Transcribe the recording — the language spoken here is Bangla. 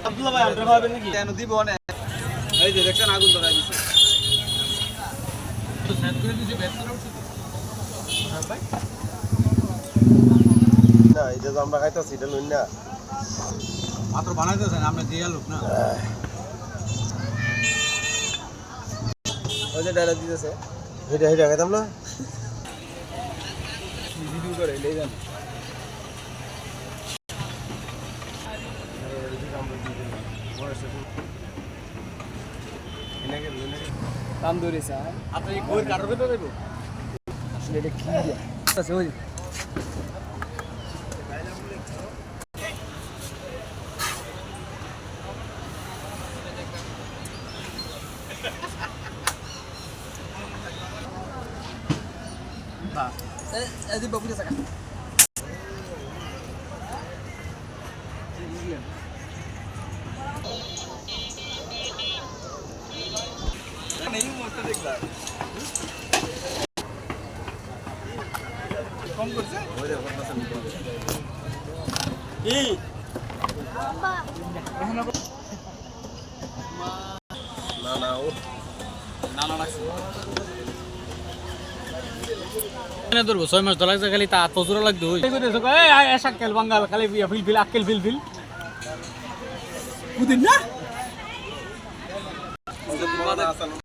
আব্দুল্লাহ ভাই আমরা খাবেন নাকি? কেন দিব না? এই যে দেখছেন আগুন ধরাই দিছে। তো সেট করে দিছি ব্যাট করা উচিত। হ্যাঁ ভাই। না এটা তো আমরা খাইতাছি এটা লইন না মাত্র বানাইতেছেন আপনি দিয়া লোক না। ওই যে ডায়লগ দিতেছে এটা এটা খাইতাম না ভিডিও করে লই যান। তান্দুরি চা আপনি কই কাটর করতে দেব? আসলে এটা কি আছে ওই এই যে বাবুরে টাকা। नहीं मस्त देखला कम করছে ওই রে আমার পাশে নিতে হবে কি বাবা না না ও না না লাগছে এনে ধরবো 6 মাস ধরা লাগছে খালি তা তো জোরা লাগবে ওই কই দেছো এই আশাক্কেল বাঙ্গাল খালি ফিল ফিল আক্কেল ফিল ফিল বুদিন না